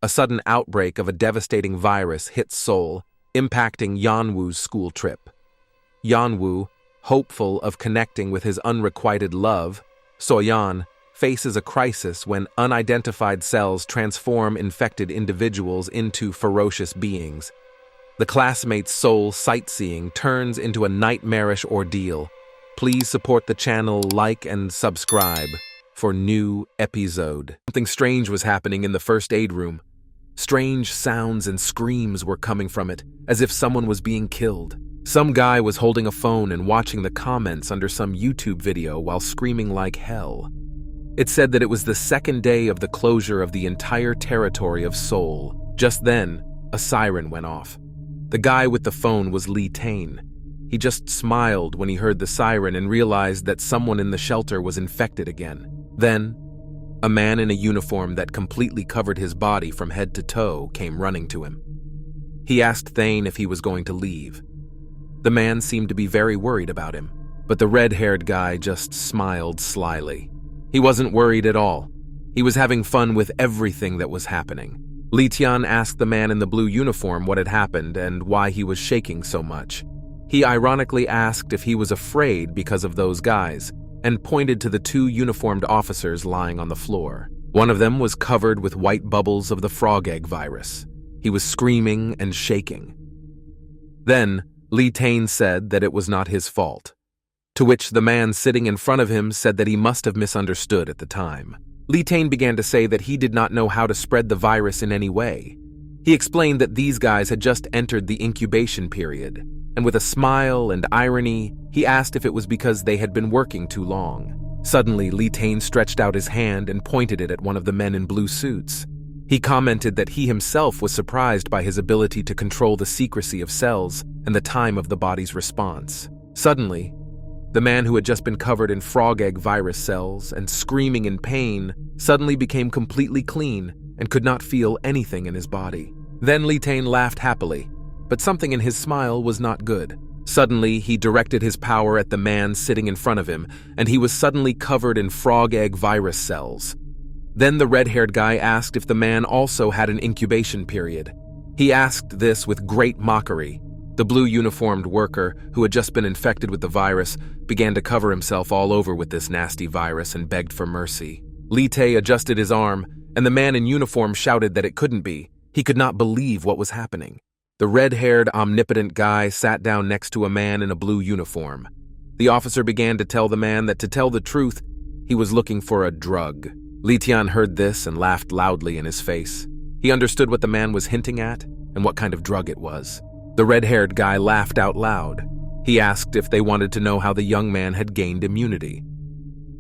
A sudden outbreak of a devastating virus hit Seoul, impacting Yeonwoo's school trip. Yeonwoo, hopeful of connecting with his unrequited love, Soyon, faces a crisis when unidentified cells transform infected individuals into ferocious beings. The classmates' Seoul sightseeing turns into a nightmarish ordeal. Please support the channel, like and subscribe for new episode. Something strange was happening in the first aid room. Strange sounds and screams were coming from it, as if someone was being killed. Some guy was holding a phone and watching the comments under some YouTube video while screaming like hell. It said that it was the second day of the closure of the entire territory of Seoul. Just then, a siren went off. The guy with the phone was Lee Tae. He just smiled when he heard the siren and realized that someone in the shelter was infected again. Then, a man in a uniform that completely covered his body from head to toe came running to him. He asked Thane if he was going to leave. The man seemed to be very worried about him, but the red-haired guy just smiled slyly. He wasn't worried at all. He was having fun with everything that was happening. Lee Tian asked the man in the blue uniform what had happened and why he was shaking so much. He ironically asked if he was afraid because of those guys, and pointed to the two uniformed officers lying on the floor. One of them was covered with white bubbles of the frog egg virus. He was screaming and shaking. Then, Lee Tae said that it was not his fault, to which the man sitting in front of him said that he must have misunderstood at the time. Lee Tae began to say that he did not know how to spread the virus in any way. He explained that these guys had just entered the incubation period, and with a smile and irony, he asked if it was because they had been working too long. Suddenly, Lee Tae stretched out his hand and pointed it at one of the men in blue suits. He commented that he himself was surprised by his ability to control the secrecy of cells and the time of the body's response. Suddenly, the man who had just been covered in frog egg virus cells and screaming in pain suddenly became completely clean and could not feel anything in his body. Then Lee Tae laughed happily, but something in his smile was not good. Suddenly, he directed his power at the man sitting in front of him, and he was suddenly covered in frog egg virus cells. Then the red-haired guy asked if the man also had an incubation period. He asked this with great mockery. The blue uniformed worker, who had just been infected with the virus, began to cover himself all over with this nasty virus and begged for mercy. Lee Tae adjusted his arm, and the man in uniform shouted that it couldn't be. He could not believe what was happening. The red-haired, omnipotent guy sat down next to a man in a blue uniform. The officer began to tell the man that to tell the truth, he was looking for a drug. Lee Tian heard this and laughed loudly in his face. He understood what the man was hinting at and what kind of drug it was. The red-haired guy laughed out loud. He asked if they wanted to know how the young man had gained immunity.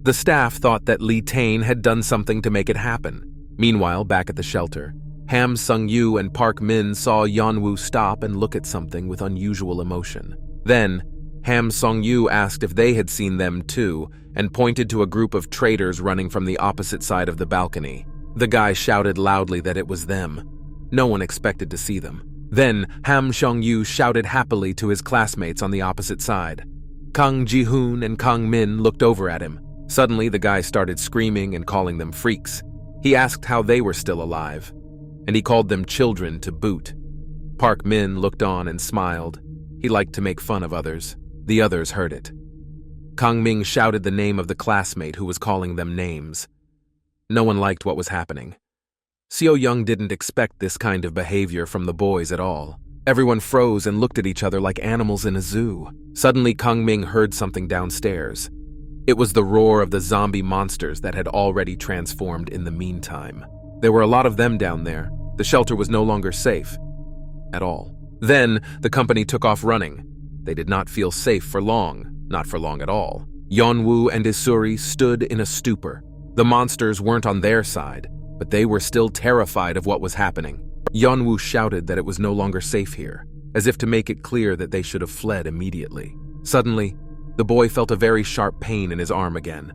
The staff thought that Lee Tae had done something to make it happen. Meanwhile, back at the shelter, Ham Sung-yu and Park Min saw Yeon-woo stop and look at something with unusual emotion. Then, Ham Sung-yu asked if they had seen them too, and pointed to a group of traitors running from the opposite side of the balcony. The guy shouted loudly that it was them. No one expected to see them. Then, Ham Sung-yu shouted happily to his classmates on the opposite side. Kang Ji-hoon and Kang Min looked over at him. Suddenly, the guy started screaming and calling them freaks. He asked how they were still alive, and he called them children to boot. Park Min looked on and smiled. He liked to make fun of others. The others heard it. Kang Ming shouted the name of the classmate who was calling them names. No one liked what was happening. Seo Young didn't expect this kind of behavior from the boys at all. Everyone froze and looked at each other like animals in a zoo. Suddenly, Kang Ming heard something downstairs. It was the roar of the zombie monsters that had already transformed in the meantime. There were a lot of them down there. The shelter was no longer safe at all. Then, the company took off running. They did not feel safe for long, not for long at all. Yeon-woo and Isuri stood in a stupor. The monsters weren't on their side, but they were still terrified of what was happening. Yeon-woo shouted that it was no longer safe here, as if to make it clear that they should have fled immediately. Suddenly, the boy felt a very sharp pain in his arm again.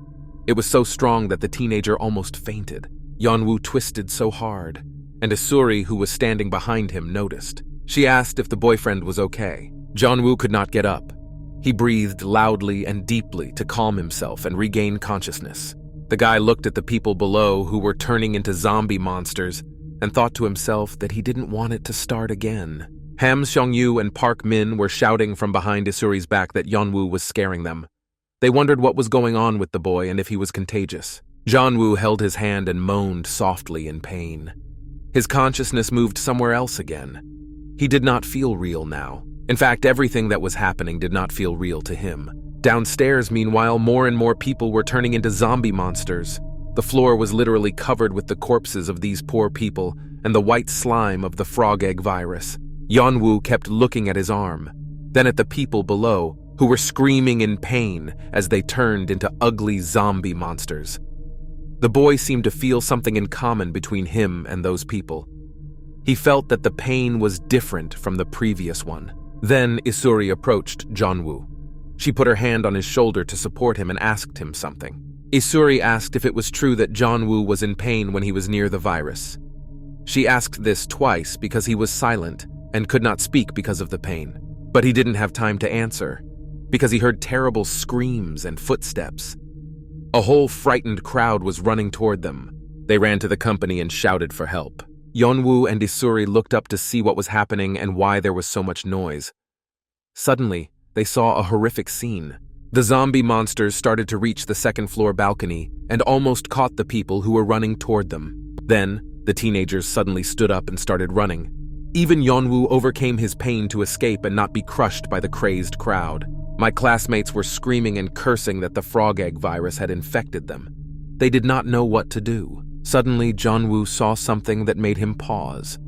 It was so strong that the teenager almost fainted. Yeon-woo twisted so hard, and Isuri, who was standing behind him, noticed. She asked if the boyfriend was okay. Yeon-woo could not get up. He breathed loudly and deeply to calm himself and regain consciousness. The guy looked at the people below who were turning into zombie monsters and thought to himself that he didn't want it to start again. Ham Seong-yu and Park Min were shouting from behind Isuri's back that Yeon-woo was scaring them. They wondered what was going on with the boy and if he was contagious. Jeon-woo held his hand and moaned softly in pain. His consciousness moved somewhere else again. He did not feel real now. In fact, everything that was happening did not feel real to him. Downstairs, meanwhile, more and more people were turning into zombie monsters. The floor was literally covered with the corpses of these poor people and the white slime of the frog egg virus. Yeon-woo kept looking at his arm, then at the people below, who were screaming in pain as they turned into ugly zombie monsters. The boy seemed to feel something in common between him and those people. He felt that the pain was different from the previous one. Then Isuri approached Jeon-woo. She put her hand on his shoulder to support him and asked him something. Isuri asked if it was true that Jeon-woo was in pain when he was near the virus. She asked this twice because he was silent and could not speak because of the pain. But he didn't have time to answer, because he heard terrible screams and footsteps. A whole frightened crowd was running toward them. They ran to the company and shouted for help. Yeon-woo and Isuri looked up to see what was happening and why there was so much noise. Suddenly, they saw a horrific scene. The zombie monsters started to reach the second-floor balcony and almost caught the people who were running toward them. Then, the teenagers suddenly stood up and started running. Even Yeon-woo overcame his pain to escape and not be crushed by the crazed crowd. My classmates were screaming and cursing that the frog egg virus had infected them. They did not know what to do. Suddenly, Jeon-woo saw something that made him pause.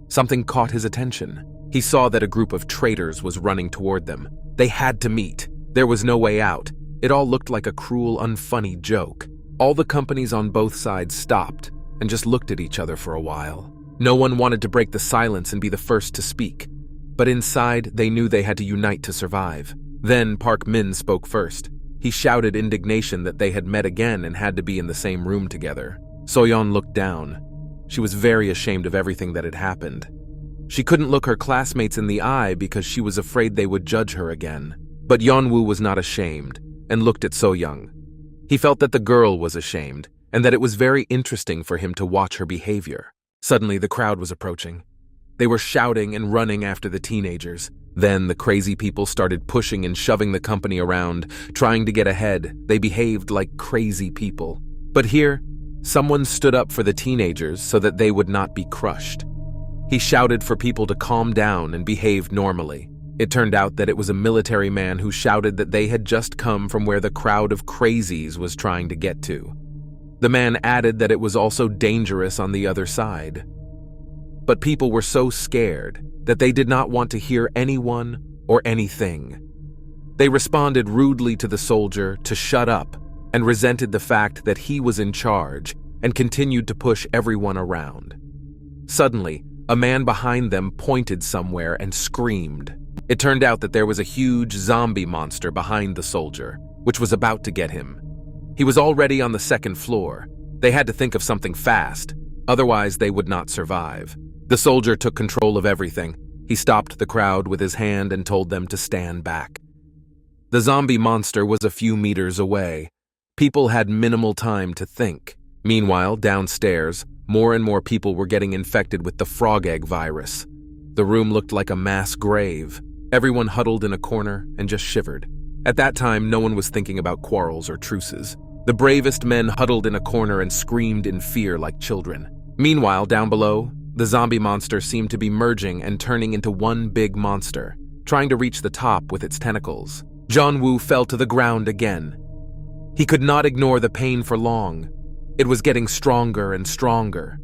Something caught his attention. He saw that a group of traitors was running toward them. They had to meet. There was no way out. It all looked like a cruel, unfunny joke. All the companies on both sides stopped and just looked at each other for a while. No one wanted to break the silence and be the first to speak. But inside, they knew they had to unite to survive. Then Park Min spoke first. He shouted indignation that they had met again and had to be in the same room together. Soyon looked down. She was very ashamed of everything that had happened. She couldn't look her classmates in the eye because she was afraid they would judge her again. But Yeon-woo was not ashamed and looked at So-young. He felt that the girl was ashamed and that it was very interesting for him to watch her behavior. Suddenly, the crowd was approaching. They were shouting and running after the teenagers. Then the crazy people started pushing and shoving the company around, trying to get ahead. They behaved like crazy people. But here, someone stood up for the teenagers so that they would not be crushed. He shouted for people to calm down and behave normally. It turned out that it was a military man who shouted that they had just come from where the crowd of crazies was trying to get to. The man added that it was also dangerous on the other side. But people were so scared that they did not want to hear anyone or anything. They responded rudely to the soldier to shut up and resented the fact that he was in charge and continued to push everyone around. Suddenly, a man behind them pointed somewhere and screamed. It turned out that there was a huge zombie monster behind the soldier, which was about to get him. He was already on the second floor. They had to think of something fast, otherwise they would not survive. The soldier took control of everything. He stopped the crowd with his hand and told them to stand back. The zombie monster was a few meters away. People had minimal time to think. Meanwhile, downstairs, more and more people were getting infected with the frog egg virus. The room looked like a mass grave. Everyone huddled in a corner and just shivered. At that time, no one was thinking about quarrels or truces. The bravest men huddled in a corner and screamed in fear like children. Meanwhile, down below, the zombie monster seemed to be merging and turning into one big monster, trying to reach the top with its tentacles. Jeon-woo fell to the ground again. He could not ignore the pain for long. It was getting stronger and stronger.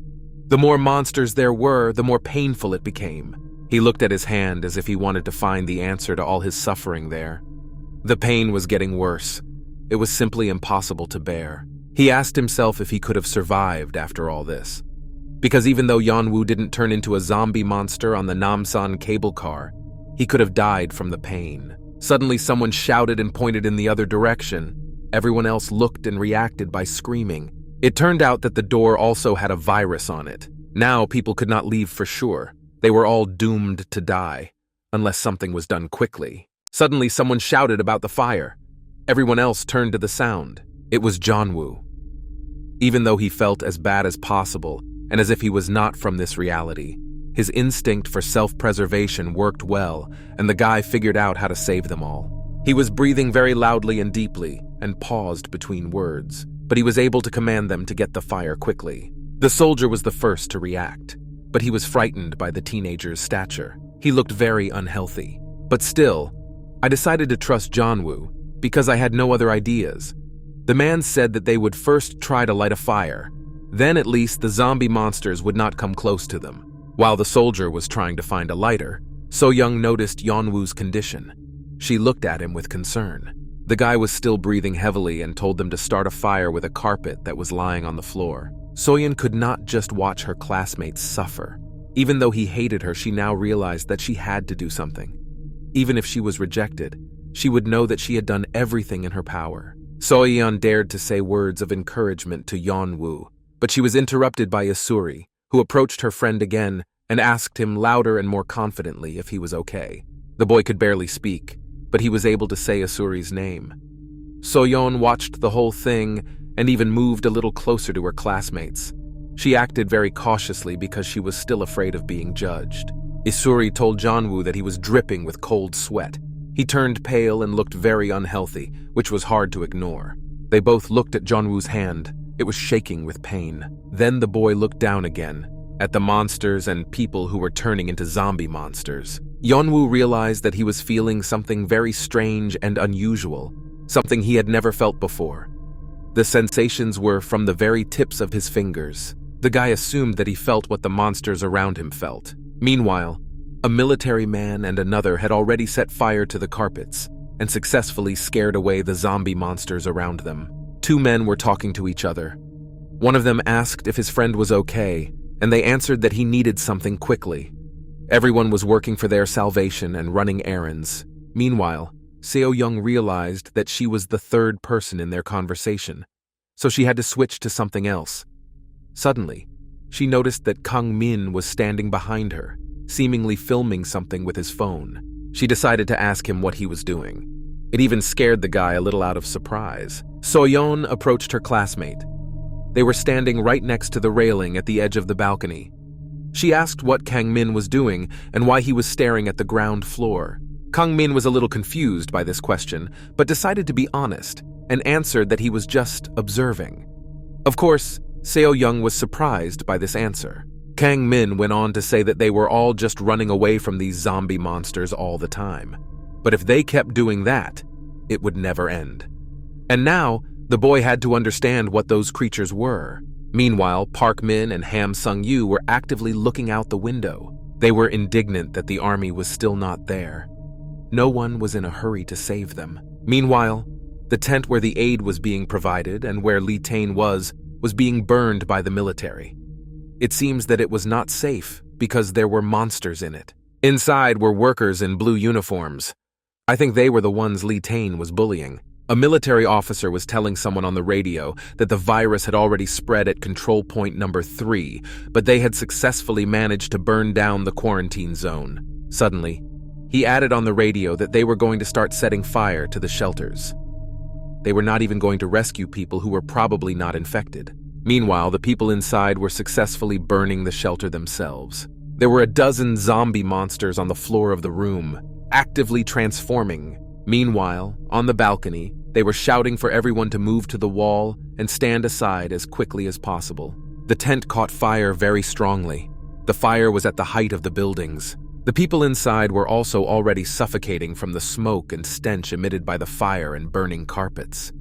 The more monsters there were, the more painful it became. He looked at his hand as if he wanted to find the answer to all his suffering there. The pain was getting worse. It was simply impossible to bear. He asked himself if he could have survived after all this. Because even though Yeon-woo didn't turn into a zombie monster on the Namsan cable car, he could have died from the pain. Suddenly someone shouted and pointed in the other direction. Everyone else looked and reacted by screaming. It turned out that the door also had a virus on it. Now people could not leave for sure. They were all doomed to die, unless something was done quickly. Suddenly someone shouted about the fire. Everyone else turned to the sound. It was Jeon-woo. Even though he felt as bad as possible and as if he was not from this reality. His instinct for self-preservation worked well, and the guy figured out how to save them all. He was breathing very loudly and deeply, and paused between words, but he was able to command them to get the fire quickly. The soldier was the first to react, but he was frightened by the teenager's stature. He looked very unhealthy. But still, I decided to trust Yeon-woo, because I had no other ideas. The man said that they would first try to light a fire, then at least the zombie monsters would not come close to them. While the soldier was trying to find a lighter, So-young noticed Yeon-woo's condition. She looked at him with concern. The guy was still breathing heavily and told them to start a fire with a carpet that was lying on the floor. So-yeon could not just watch her classmates suffer. Even though he hated her, she now realized that she had to do something. Even if she was rejected, she would know that she had done everything in her power. So-yeon dared to say words of encouragement to Yeon-woo, but she was interrupted by Isuri, who approached her friend again and asked him louder and more confidently if he was okay. The boy could barely speak, but he was able to say Isuri's name. So-yeon watched the whole thing and even moved a little closer to her classmates. She acted very cautiously because she was still afraid of being judged. Isuri told Yeon-woo that he was dripping with cold sweat. He turned pale and looked very unhealthy, which was hard to ignore. They both looked at Yeon-woo's hand. It was shaking with pain. Then the boy looked down again, at the monsters and people who were turning into zombie monsters. Yeon-woo realized that he was feeling something very strange and unusual, something he had never felt before. The sensations were from the very tips of his fingers. The guy assumed that he felt what the monsters around him felt. Meanwhile, a military man and another had already set fire to the carpets and successfully scared away the zombie monsters around them. Two men were talking to each other. One of them asked if his friend was okay, and they answered that he needed something quickly. Everyone was working for their salvation and running errands. Meanwhile, Seo-young realized that she was the third person in their conversation, so she had to switch to something else. Suddenly, she noticed that Kang-min was standing behind her, seemingly filming something with his phone. She decided to ask him what he was doing. It even scared the guy a little out of surprise. So-yeon approached her classmate. They were standing right next to the railing at the edge of the balcony. She asked what Kang-min was doing and why he was staring at the ground floor. Kang-min was a little confused by this question, but decided to be honest and answered that he was just observing. Of course, Seo-young was surprised by this answer. Kang-min went on to say that they were all just running away from these zombie monsters all the time. But if they kept doing that, it would never end. And now, the boy had to understand what those creatures were. Meanwhile, Park Min and Ham Sung-yu were actively looking out the window. They were indignant that the army was still not there. No one was in a hurry to save them. Meanwhile, the tent where the aid was being provided and where Lee Tae was being burned by the military. It seems that it was not safe because there were monsters in it. Inside were workers in blue uniforms. I think they were the ones Lee Tae was bullying. A military officer was telling someone on the radio that the virus had already spread at control point number 3, but they had successfully managed to burn down the quarantine zone. Suddenly, he added on the radio that they were going to start setting fire to the shelters. They were not even going to rescue people who were probably not infected. Meanwhile, the people inside were successfully burning the shelter themselves. There were a dozen zombie monsters on the floor of the room, actively transforming. Meanwhile, on the balcony, they were shouting for everyone to move to the wall and stand aside as quickly as possible. The tent caught fire very strongly. The fire was at the height of the buildings. The people inside were also already suffocating from the smoke and stench emitted by the fire and burning carpets.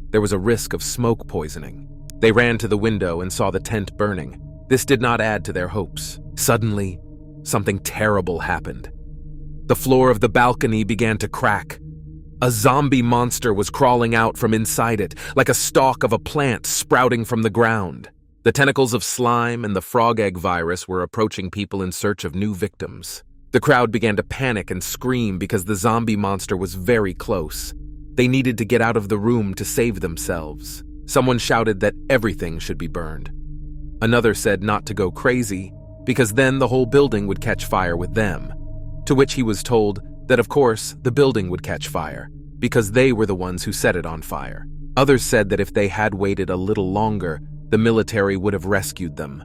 There was a risk of smoke poisoning. They ran to the window and saw the tent burning. This did not add to their hopes. Suddenly, something terrible happened. The floor of the balcony began to crack. A zombie monster was crawling out from inside it, like a stalk of a plant sprouting from the ground. The tentacles of slime and the frog egg virus were approaching people in search of new victims. The crowd began to panic and scream because the zombie monster was very close. They needed to get out of the room to save themselves. Someone shouted that everything should be burned. Another said not to go crazy, because then the whole building would catch fire with them. To which he was told that, of course, the building would catch fire, because they were the ones who set it on fire. Others said that if they had waited a little longer, the military would have rescued them.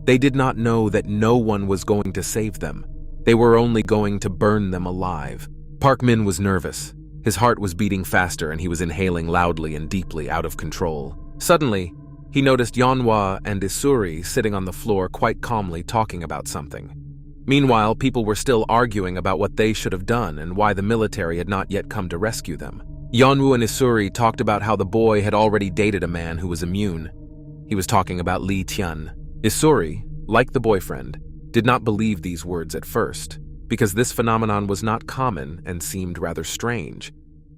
They did not know that no one was going to save them. They were only going to burn them alive. Park Min was nervous. His heart was beating faster and he was inhaling loudly and deeply, out of control. Suddenly, he noticed Yeonwoo and Isuri sitting on the floor quite calmly talking about something. Meanwhile, people were still arguing about what they should have done and why the military had not yet come to rescue them. Yeonwoo and Isuri talked about how the boy had already dated a man who was immune. He was talking about Lee Tian. Isuri, like the boyfriend, did not believe these words at first, because this phenomenon was not common and seemed rather strange.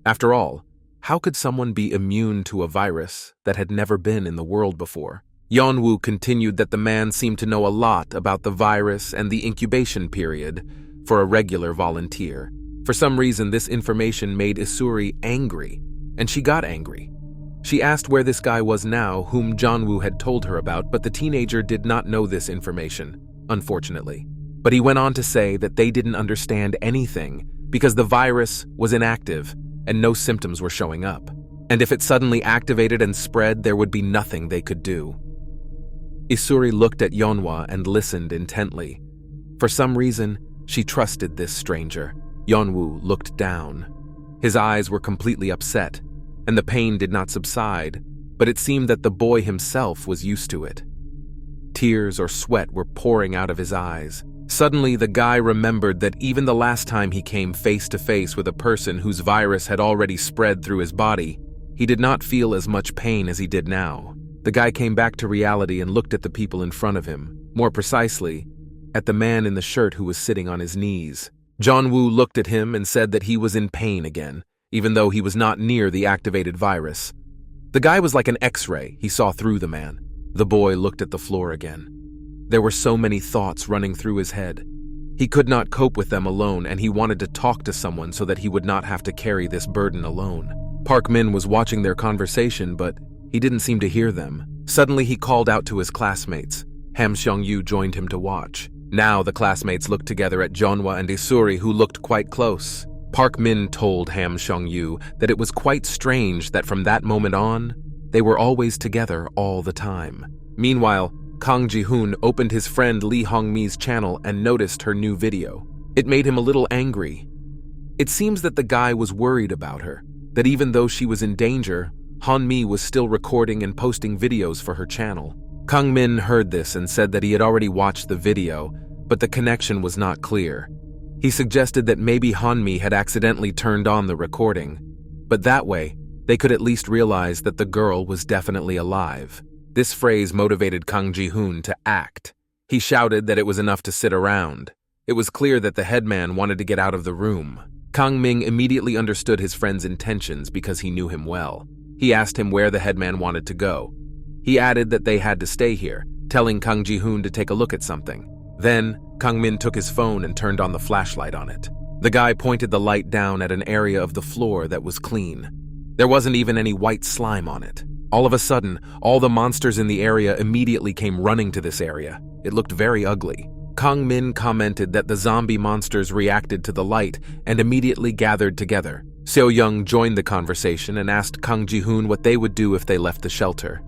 After all, how could someone be immune to a virus that had never been in the world before? Yeonwoo continued that the man seemed to know a lot about the virus and the incubation period for a regular volunteer. For some reason, this information made Isuri angry, and she got angry. She asked where this guy was now, whom Yeonwoo had told her about, but the teenager did not know this information, unfortunately. But he went on to say that they didn't understand anything because the virus was inactive and no symptoms were showing up. And if it suddenly activated and spread, there would be nothing they could do. Isuri looked at Yeonwoo and listened intently. For some reason, she trusted this stranger. Yeonwoo looked down. His eyes were completely upset, and the pain did not subside, but it seemed that the boy himself was used to it. Tears or sweat were pouring out of his eyes. Suddenly, the guy remembered that even the last time he came face to face with a person whose virus had already spread through his body, he did not feel as much pain as he did now. The guy came back to reality and looked at the people in front of him, more precisely, at the man in the shirt who was sitting on his knees. Yeonwoo looked at him and said that he was in pain again, even though he was not near the activated virus. The guy was like an X-ray. He saw through the man. The boy looked at the floor again. There were so many thoughts running through his head. He could not cope with them alone, and he wanted to talk to someone so that he would not have to carry this burden alone. Park Min was watching their conversation, but he didn't seem to hear them. Suddenly, he called out to his classmates. Ham Seong-yu joined him to watch. Now the classmates looked together at Yeonwoo and Isuri, who looked quite close. Park Min told Ham Seong-yu that it was quite strange that from that moment on, they were always together all the time. Meanwhile, Kang Ji-hoon opened his friend Lee Hong-mi's channel and noticed her new video. It made him a little angry. It seems that the guy was worried about her, that even though she was in danger, Han-mi was still recording and posting videos for her channel. Kang Min heard this and said that he had already watched the video, but the connection was not clear. He suggested that maybe Han-mi had accidentally turned on the recording, but that way, they could at least realize that the girl was definitely alive. This phrase motivated Kang Ji-hoon to act. He shouted that it was enough to sit around. It was clear that the headman wanted to get out of the room. Kang Ming immediately understood his friend's intentions because he knew him well. He asked him where the headman wanted to go. He added that they had to stay here, telling Kang Ji-hoon to take a look at something. Then, Kang Min took his phone and turned on the flashlight on it. The guy pointed the light down at an area of the floor that was clean. There wasn't even any white slime on it. All of a sudden, all the monsters in the area immediately came running to this area. It looked very ugly. Kang Min commented that the zombie monsters reacted to the light and immediately gathered together. Seo-young joined the conversation and asked Kang Ji-hoon what they would do if they left the shelter.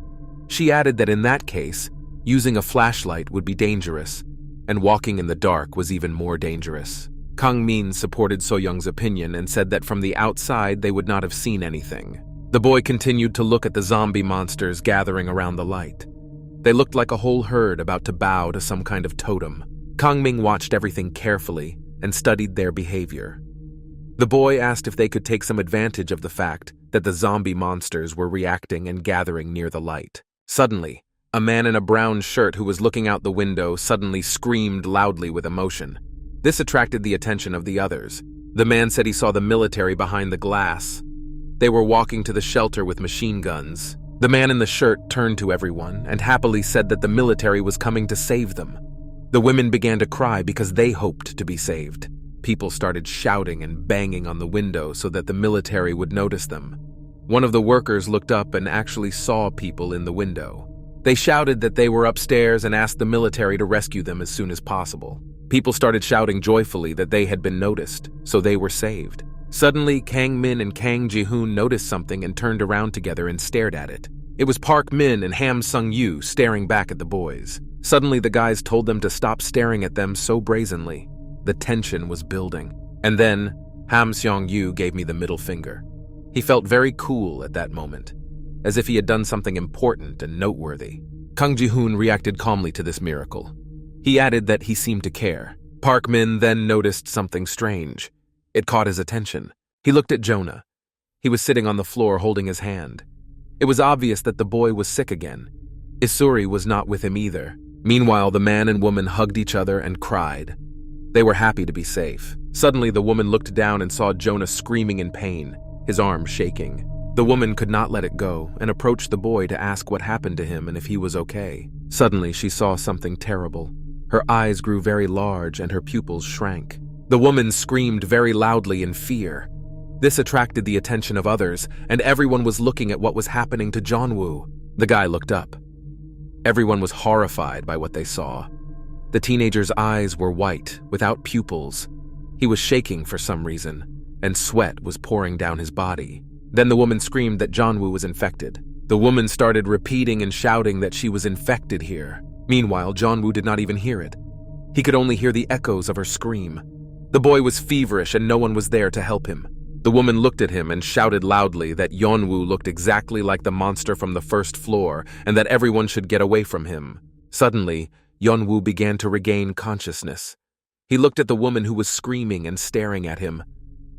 She added that in that case, using a flashlight would be dangerous, and walking in the dark was even more dangerous. Kang Min supported So-young's opinion and said that from the outside they would not have seen anything. The boy continued to look at the zombie monsters gathering around the light. They looked like a whole herd about to bow to some kind of totem. Kang Min watched everything carefully and studied their behavior. The boy asked if they could take some advantage of the fact that the zombie monsters were reacting and gathering near the light. Suddenly, a man in a brown shirt who was looking out the window suddenly screamed loudly with emotion. This attracted the attention of the others. The man said he saw the military behind the glass. They were walking to the shelter with machine guns. The man in the shirt turned to everyone and happily said that the military was coming to save them. The women began to cry because they hoped to be saved. People started shouting and banging on the window so that the military would notice them. One of the workers looked up and actually saw people in the window. They shouted that they were upstairs and asked the military to rescue them as soon as possible. People started shouting joyfully that they had been noticed, so they were saved. Suddenly, Kang Min and Kang Ji-hoon noticed something and turned around together and stared at it. It was Park Min and Ham Sung-yu staring back at the boys. Suddenly, the guys told them to stop staring at them so brazenly. The tension was building. And then, Ham Seong-yu gave me the middle finger. He felt very cool at that moment, as if he had done something important and noteworthy. Kang Ji-hoon reacted calmly to this miracle. He added that he seemed to care. Park Min then noticed something strange. It caught his attention. He looked at Jonah. He was sitting on the floor holding his hand. It was obvious that the boy was sick again. Isuri was not with him either. Meanwhile, the man and woman hugged each other and cried. They were happy to be safe. Suddenly, the woman looked down and saw Jonah screaming in pain, his arm shaking. The woman could not let it go and approached the boy to ask what happened to him and if he was okay. Suddenly, she saw something terrible. Her eyes grew very large and her pupils shrank. The woman screamed very loudly in fear. This attracted the attention of others, and everyone was looking at what was happening to Yeon-woo. The guy looked up. Everyone was horrified by what they saw. The teenager's eyes were white, without pupils. He was shaking for some reason, and sweat was pouring down his body. Then the woman screamed that Yeon-woo was infected. The woman started repeating and shouting that she was infected here. Meanwhile, Yeon-woo did not even hear it. He could only hear the echoes of her scream. The boy was feverish and no one was there to help him. The woman looked at him and shouted loudly that Yeon-woo looked exactly like the monster from the first floor and that everyone should get away from him. Suddenly, Yeon-woo began to regain consciousness. He looked at the woman who was screaming and staring at him.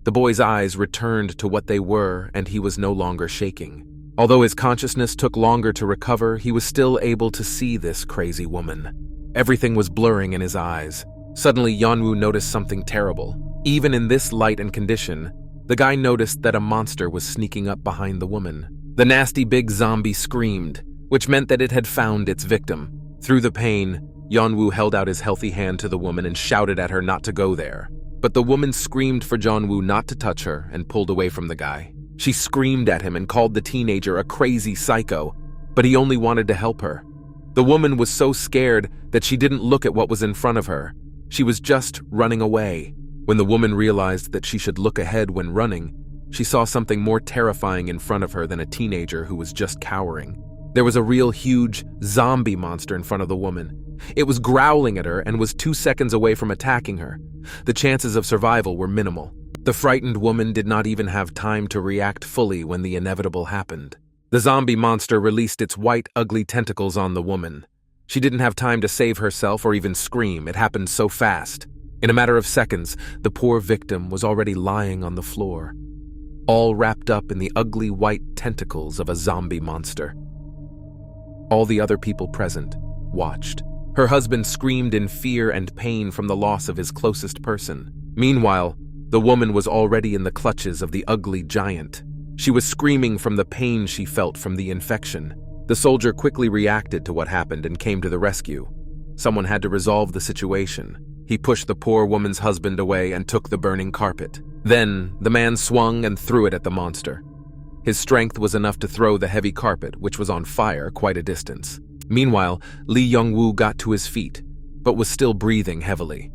The boy's eyes returned to what they were and he was no longer shaking. Although his consciousness took longer to recover, he was still able to see this crazy woman. Everything was blurring in his eyes. Suddenly, Yeon-woo noticed something terrible. Even in this light and condition, the guy noticed that a monster was sneaking up behind the woman. The nasty big zombie screamed, which meant that it had found its victim. Through the pain, Yeon-woo held out his healthy hand to the woman and shouted at her not to go there. But the woman screamed for Yeon-woo not to touch her and pulled away from the guy. She screamed at him and called the teenager a crazy psycho, but he only wanted to help her. The woman was so scared that she didn't look at what was in front of her. She was just running away. When the woman realized that she should look ahead when running, she saw something more terrifying in front of her than a teenager who was just cowering. There was a real huge zombie monster in front of the woman. It was growling at her and was 2 seconds away from attacking her. The chances of survival were minimal. The frightened woman did not even have time to react fully when the inevitable happened. The zombie monster released its white, ugly tentacles on the woman. She didn't have time to save herself or even scream. It happened so fast. In a matter of seconds, the poor victim was already lying on the floor, all wrapped up in the ugly white tentacles of a zombie monster. All the other people present watched. Her husband screamed in fear and pain from the loss of his closest person. Meanwhile, the woman was already in the clutches of the ugly giant. She was screaming from the pain she felt from the infection. The soldier quickly reacted to what happened and came to the rescue. Someone had to resolve the situation. He pushed the poor woman's husband away and took the burning carpet. Then, the man swung and threw it at the monster. His strength was enough to throw the heavy carpet, which was on fire, quite a distance. Meanwhile, Lee Young-woo got to his feet, but was still breathing heavily.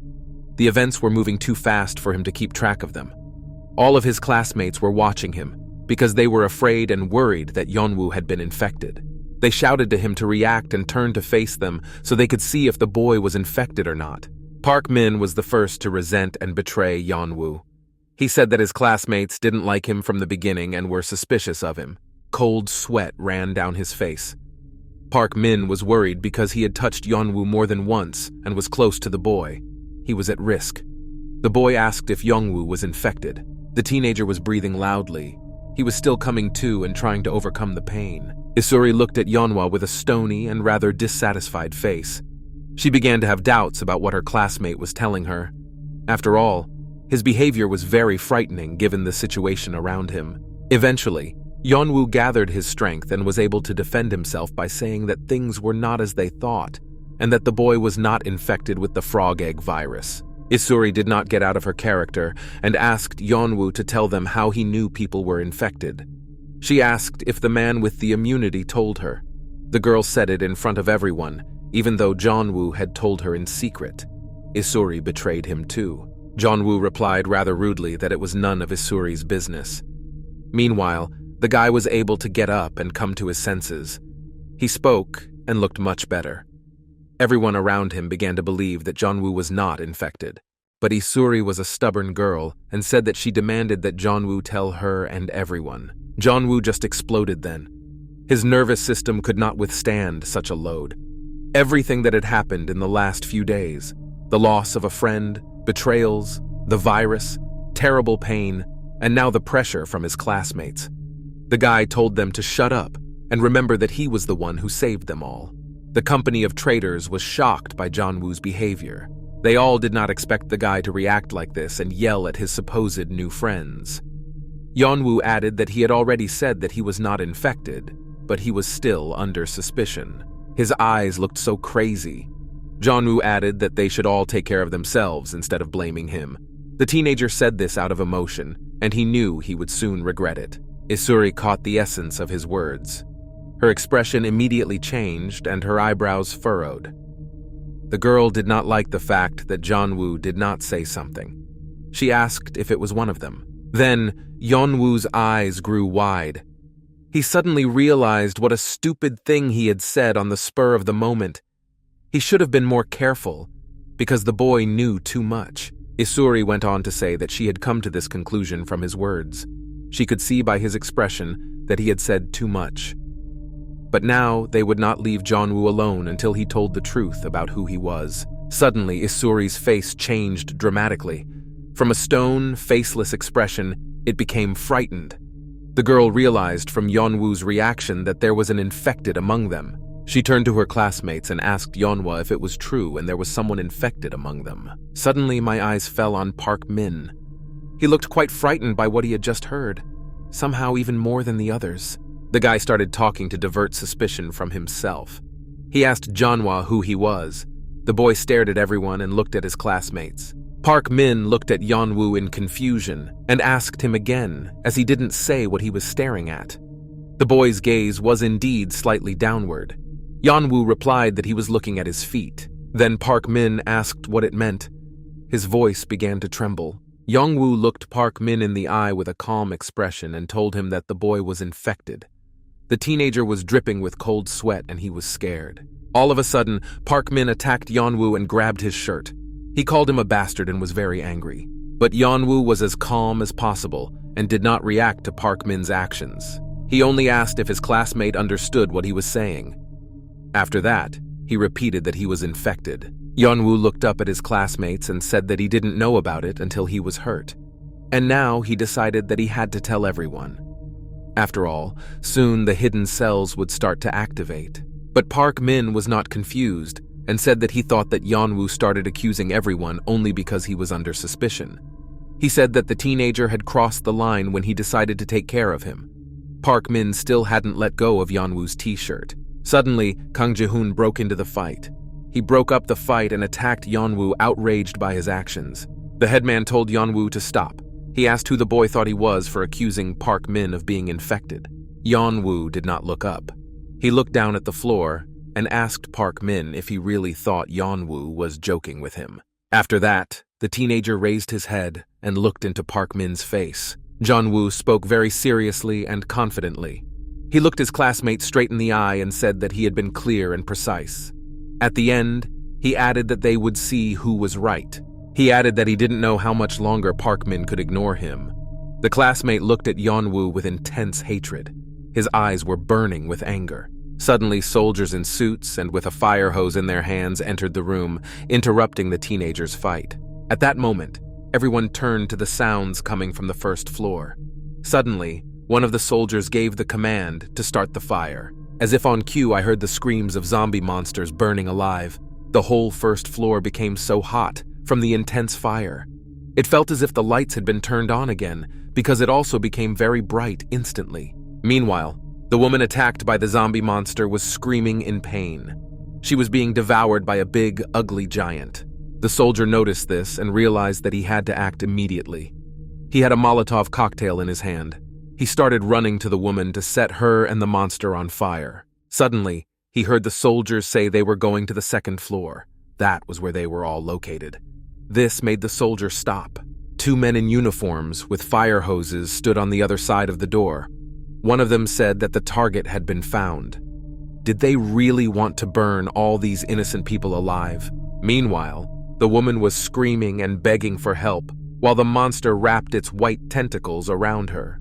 The events were moving too fast for him to keep track of them. All of his classmates were watching him, because they were afraid and worried that Yeon-woo had been infected. They shouted to him to react and turn to face them so they could see if the boy was infected or not. Park Min was the first to resent and betray Yeon-woo. He said that his classmates didn't like him from the beginning and were suspicious of him. Cold sweat ran down his face. Park Min was worried because he had touched Yeon-woo more than once and was close to the boy. He was at risk. The boy asked if Yeon-woo was infected. The teenager was breathing loudly. He was still coming to and trying to overcome the pain. Isuri looked at Yeonwoo with a stony and rather dissatisfied face. She began to have doubts about what her classmate was telling her. After all, his behavior was very frightening given the situation around him. Eventually, Yeonwoo gathered his strength and was able to defend himself by saying that things were not as they thought, and that the boy was not infected with the frog egg virus. Isuri did not get out of her character and asked Yeonwoo to tell them how he knew people were infected. She asked if the man with the immunity told her. The girl said it in front of everyone, even though Yeonwoo had told her in secret. Isuri betrayed him too. Yeonwoo replied rather rudely that it was none of Isuri's business. Meanwhile, the guy was able to get up and come to his senses. He spoke and looked much better. Everyone around him began to believe that Yeon-woo was not infected. But Isuri was a stubborn girl and said that she demanded that Yeon-woo tell her and everyone. Yeon-woo just exploded then. His nervous system could not withstand such a load. Everything that had happened in the last few days, the loss of a friend, betrayals, the virus, terrible pain, and now the pressure from his classmates. The guy told them to shut up and remember that he was the one who saved them all. The company of traitors was shocked by Yeon-woo's behavior. They all did not expect the guy to react like this and yell at his supposed new friends. Yeon-woo added that he had already said that he was not infected, but he was still under suspicion. His eyes looked so crazy. Yeon-woo added that they should all take care of themselves instead of blaming him. The teenager said this out of emotion, and he knew he would soon regret it. Isuri caught the essence of his words. Her expression immediately changed and her eyebrows furrowed. The girl did not like the fact that Yeon-woo did not say something. She asked if it was one of them. Then, Yeon-woo's eyes grew wide. He suddenly realized what a stupid thing he had said on the spur of the moment. He should have been more careful, because the boy knew too much. Isuri went on to say that she had come to this conclusion from his words. She could see by his expression that he had said too much. But now they would not leave Yeon-woo alone until he told the truth about who he was. Suddenly, Isuri's face changed dramatically. From a stone, faceless expression, it became frightened. The girl realized from Yeon-woo's reaction that there was an infected among them. She turned to her classmates and asked Yeonwoo if it was true and there was someone infected among them. Suddenly, my eyes fell on Park Min. He looked quite frightened by what he had just heard, somehow even more than the others. The guy started talking to divert suspicion from himself. He asked Yeonwoo who he was. The boy stared at everyone and looked at his classmates. Park Min looked at Yeon-woo in confusion and asked him again, as he didn't say what he was staring at. The boy's gaze was indeed slightly downward. Yeon-woo replied that he was looking at his feet. Then Park Min asked what it meant. His voice began to tremble. Yeon-woo looked Park Min in the eye with a calm expression and told him that the boy was infected. The teenager was dripping with cold sweat and he was scared. All of a sudden, Park Min attacked Yeon-woo and grabbed his shirt. He called him a bastard and was very angry. But Yeon-woo was as calm as possible and did not react to Park Min's actions. He only asked if his classmate understood what he was saying. After that, he repeated that he was infected. Yeon-woo looked up at his classmates and said that he didn't know about it until he was hurt. And now he decided that he had to tell everyone. After all, soon the hidden cells would start to activate. But Park Min was not confused and said that he thought that Yeon-woo started accusing everyone only because he was under suspicion. He said that the teenager had crossed the line when he decided to take care of him. Park Min still hadn't let go of Yeon-woo's t-shirt. Suddenly, Kang Ji-hoon broke into the fight. He broke up the fight and attacked Yeon-woo, outraged by his actions. The headman told Yeon-woo to stop. He asked who the boy thought he was for accusing Park Min of being infected. Yeon-woo did not look up. He looked down at the floor and asked Park Min if he really thought Yeon-woo was joking with him. After that, the teenager raised his head and looked into Park Min's face. Yeon-woo spoke very seriously and confidently. He looked his classmate straight in the eye and said that he had been clear and precise. At the end, he added that they would see who was right. He added that he didn't know how much longer Park Min could ignore him. The classmate looked at Yeon-woo with intense hatred. His eyes were burning with anger. Suddenly, soldiers in suits and with a fire hose in their hands entered the room, interrupting the teenager's fight. At that moment, everyone turned to the sounds coming from the first floor. Suddenly, one of the soldiers gave the command to start the fire. As if on cue, I heard the screams of zombie monsters burning alive. The whole first floor became so hot from the intense fire. It felt as if the lights had been turned on again, because it also became very bright instantly. Meanwhile, the woman attacked by the zombie monster was screaming in pain. She was being devoured by a big, ugly giant. The soldier noticed this and realized that he had to act immediately. He had a Molotov cocktail in his hand. He started running to the woman to set her and the monster on fire. Suddenly, he heard the soldiers say they were going to the second floor. That was where they were all located. This made the soldier stop. Two men in uniforms with fire hoses stood on the other side of the door. One of them said that the target had been found. Did they really want to burn all these innocent people alive? Meanwhile, the woman was screaming and begging for help, while the monster wrapped its white tentacles around her.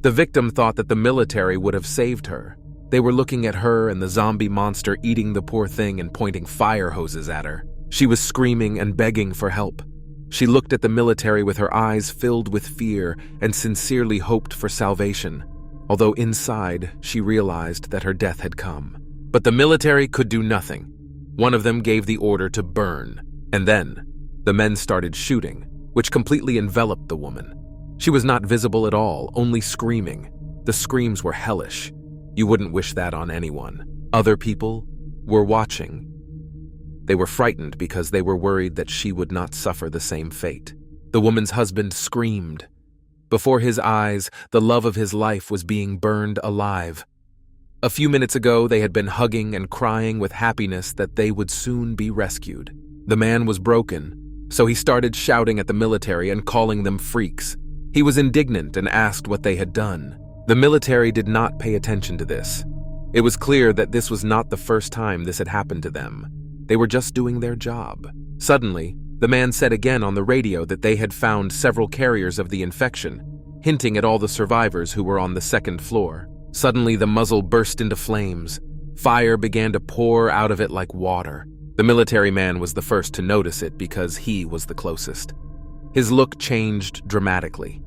The victim thought that the military would have saved her. They were looking at her and the zombie monster eating the poor thing and pointing fire hoses at her. She was screaming and begging for help. She looked at the military with her eyes filled with fear and sincerely hoped for salvation, although inside she realized that her death had come. But the military could do nothing. One of them gave the order to burn, and then the men started shooting, which completely enveloped the woman. She was not visible at all, only screaming. The screams were hellish. You wouldn't wish that on anyone. Other people were watching. They were frightened because they were worried that she would not suffer the same fate. The woman's husband screamed. Before his eyes, the love of his life was being burned alive. A few minutes ago, they had been hugging and crying with happiness that they would soon be rescued. The man was broken, so he started shouting at the military and calling them freaks. He was indignant and asked what they had done. The military did not pay attention to this. It was clear that this was not the first time this had happened to them. They were just doing their job. Suddenly, the man said again on the radio that they had found several carriers of the infection, hinting at all the survivors who were on the second floor. Suddenly, the muzzle burst into flames. Fire began to pour out of it like water. The military man was the first to notice it because he was the closest. His look changed dramatically.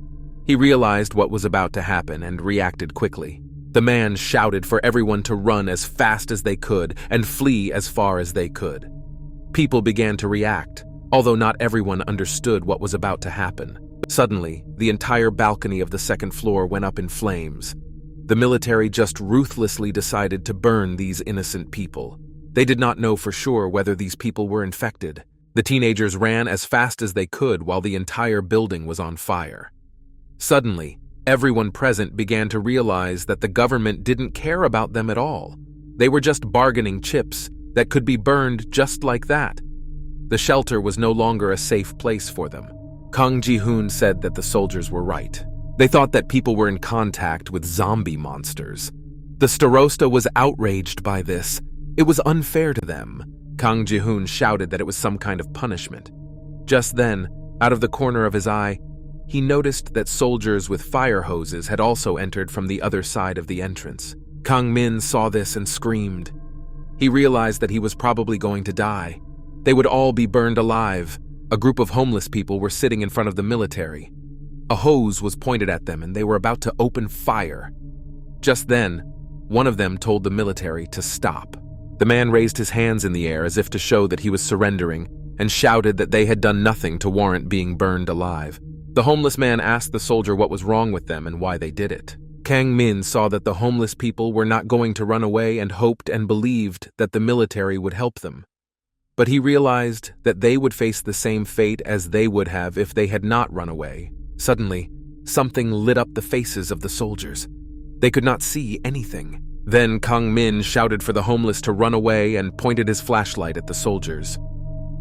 He realized what was about to happen and reacted quickly. The man shouted for everyone to run as fast as they could and flee as far as they could. People began to react, although not everyone understood what was about to happen. Suddenly, the entire balcony of the second floor went up in flames. The military just ruthlessly decided to burn these innocent people. They did not know for sure whether these people were infected. The teenagers ran as fast as they could while the entire building was on fire. Suddenly, everyone present began to realize that the government didn't care about them at all. They were just bargaining chips that could be burned just like that. The shelter was no longer a safe place for them. Kang Ji-hoon said that the soldiers were right. They thought that people were in contact with zombie monsters. The starosta was outraged by this. It was unfair to them. Kang Ji-hoon shouted that it was some kind of punishment. Just then, out of the corner of his eye, he noticed that soldiers with fire hoses had also entered from the other side of the entrance. Kang Min saw this and screamed. He realized that he was probably going to die. They would all be burned alive. A group of homeless people were sitting in front of the military. A hose was pointed at them and they were about to open fire. Just then, one of them told the military to stop. The man raised his hands in the air as if to show that he was surrendering and shouted that they had done nothing to warrant being burned alive. The homeless man asked the soldier what was wrong with them and why they did it. Kang Min saw that the homeless people were not going to run away and hoped and believed that the military would help them. But he realized that they would face the same fate as they would have if they had not run away. Suddenly, something lit up the faces of the soldiers. They could not see anything. Then Kang Min shouted for the homeless to run away and pointed his flashlight at the soldiers.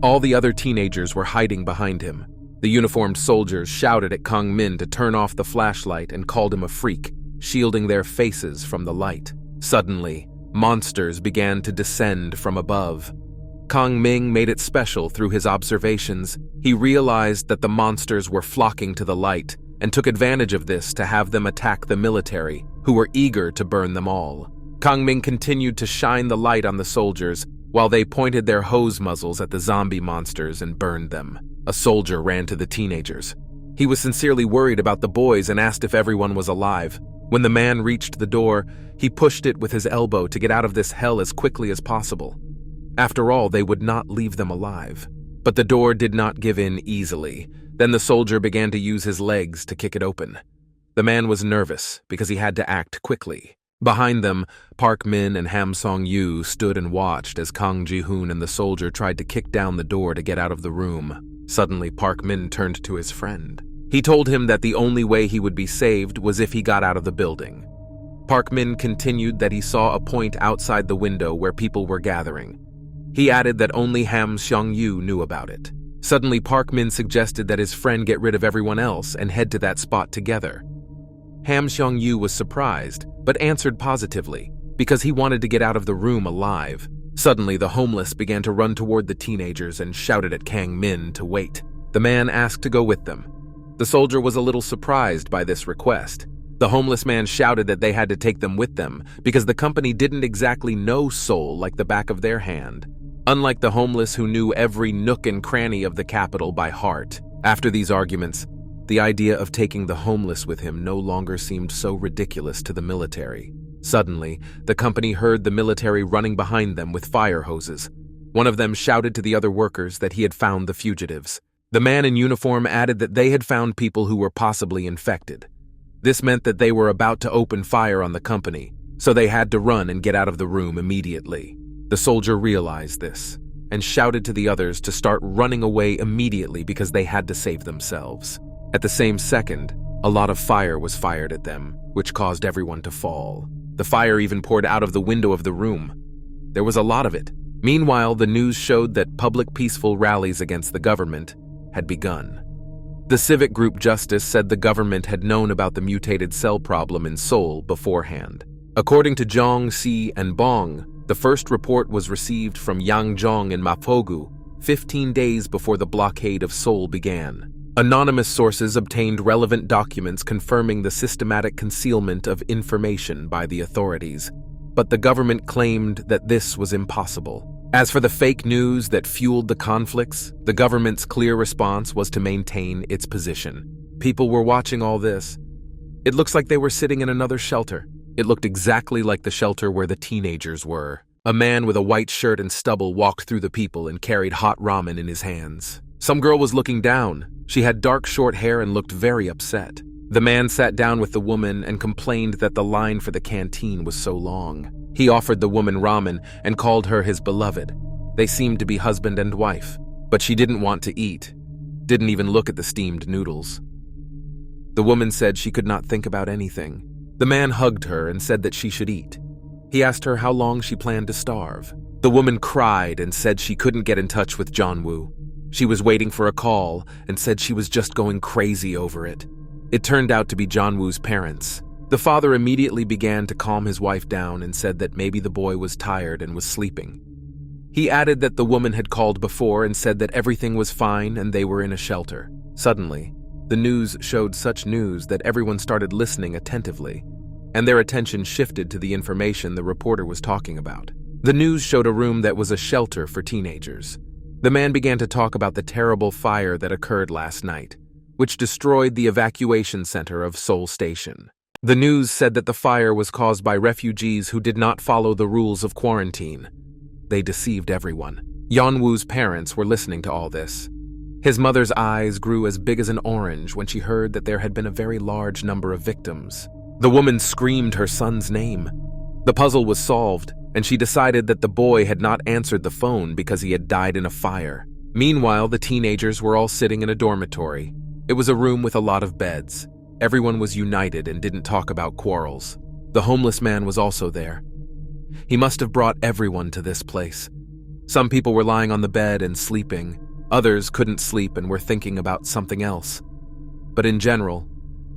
All the other teenagers were hiding behind him. The uniformed soldiers shouted at Kang Min to turn off the flashlight and called him a freak, shielding their faces from the light. Suddenly, monsters began to descend from above. Kang Min made it special through his observations. He realized that the monsters were flocking to the light and took advantage of this to have them attack the military, who were eager to burn them all. Kang Min continued to shine the light on the soldiers while they pointed their hose muzzles at the zombie monsters and burned them. A soldier ran to the teenagers. He was sincerely worried about the boys and asked if everyone was alive. When the man reached the door, he pushed it with his elbow to get out of this hell as quickly as possible. After all, they would not leave them alive. But the door did not give in easily. Then the soldier began to use his legs to kick it open. The man was nervous because he had to act quickly. Behind them, Park Min and Ham Song-yu stood and watched as Kang Ji-hoon and the soldier tried to kick down the door to get out of the room. Suddenly, Park Min turned to his friend. He told him that the only way he would be saved was if he got out of the building. Park Min continued that he saw a point outside the window where people were gathering. He added that only Ham Song-yu knew about it. Suddenly, Park Min suggested that his friend get rid of everyone else and head to that spot together. Ham Song-yu was surprised, but answered positively. because he wanted to get out of the room alive. Suddenly, the homeless began to run toward the teenagers and shouted at Kang Min to wait. The man asked to go with them. The soldier was a little surprised by this request. The homeless man shouted that they had to take them with them because the company didn't exactly know Seoul like the back of their hand, unlike the homeless who knew every nook and cranny of the capital by heart. After these arguments, the idea of taking the homeless with him no longer seemed so ridiculous to the military. Suddenly, the company heard the military running behind them with fire hoses. One of them shouted to the other workers that he had found the fugitives. The man in uniform added that they had found people who were possibly infected. This meant that they were about to open fire on the company, so they had to run and get out of the room immediately. The soldier realized this and shouted to the others to start running away immediately because they had to save themselves. At the same second, a lot of fire was fired at them, which caused everyone to fall. The fire even poured out of the window of the room. There was a lot of it. Meanwhile, the news showed that public peaceful rallies against the government had begun. The civic group Justice said the government had known about the mutated cell problem in Seoul beforehand. According to Jong, Si, and Bong, the first report was received from Yangjong and Mapogu 15 days before the blockade of Seoul began. Anonymous sources obtained relevant documents confirming the systematic concealment of information by the authorities, but the government claimed that this was impossible. As for the fake news that fueled the conflicts, the government's clear response was to maintain its position. People were watching all this. It looks like they were sitting in another shelter. It looked exactly like the shelter where the teenagers were. A man with a white shirt and stubble walked through the people and carried hot ramen in his hands. Some girl was looking down. She had dark short hair and looked very upset. The man sat down with the woman and complained that the line for the canteen was so long. He offered the woman ramen and called her his beloved. They seemed to be husband and wife, but she didn't want to eat, didn't even look at the steamed noodles. The woman said she could not think about anything. The man hugged her and said that she should eat. He asked her how long she planned to starve. The woman cried and said she couldn't get in touch with Yeon-woo. She was waiting for a call and said she was just going crazy over it. It turned out to be Yeon-woo's parents. The father immediately began to calm his wife down and said that maybe the boy was tired and was sleeping. He added that the woman had called before and said that everything was fine and they were in a shelter. Suddenly, the news showed such news that everyone started listening attentively, and their attention shifted to the information the reporter was talking about. The news showed a room that was a shelter for teenagers. The man began to talk about the terrible fire that occurred last night, which destroyed the evacuation center of Seoul Station. The news said that the fire was caused by refugees who did not follow the rules of quarantine. They deceived everyone. Yeon-woo's parents were listening to all this. His mother's eyes grew as big as an orange when she heard that there had been a very large number of victims. The woman screamed her son's name. The puzzle was solved, and she decided that the boy had not answered the phone because he had died in a fire. Meanwhile, the teenagers were all sitting in a dormitory. It was a room with a lot of beds. Everyone was united and didn't talk about quarrels. The homeless man was also there. He must have brought everyone to this place. Some people were lying on the bed and sleeping. Others couldn't sleep and were thinking about something else. But in general,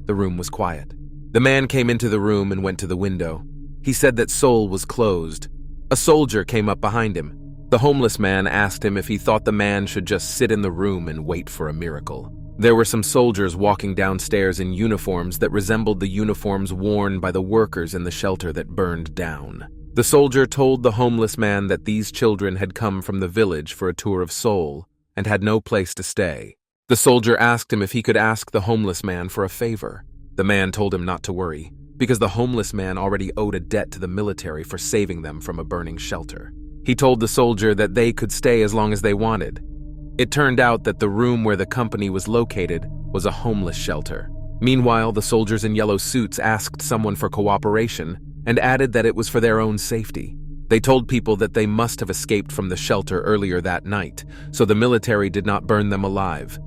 the room was quiet. The man came into the room and went to the window. He said that Seoul was closed. A soldier came up behind him. The homeless man asked him if he thought the man should just sit in the room and wait for a miracle. There were some soldiers walking downstairs in uniforms that resembled the uniforms worn by the workers in the shelter that burned down. The soldier told the homeless man that these children had come from the village for a tour of Seoul and had no place to stay. The soldier asked him if he could ask the homeless man for a favor. The man told him not to worry, because the homeless man already owed a debt to the military for saving them from a burning shelter. He told the soldier that they could stay as long as they wanted. It turned out that the room where the company was located was a homeless shelter. Meanwhile, the soldiers in yellow suits asked someone for cooperation and added that it was for their own safety. They told people that they must have escaped from the shelter earlier that night, so the military did not burn them alive.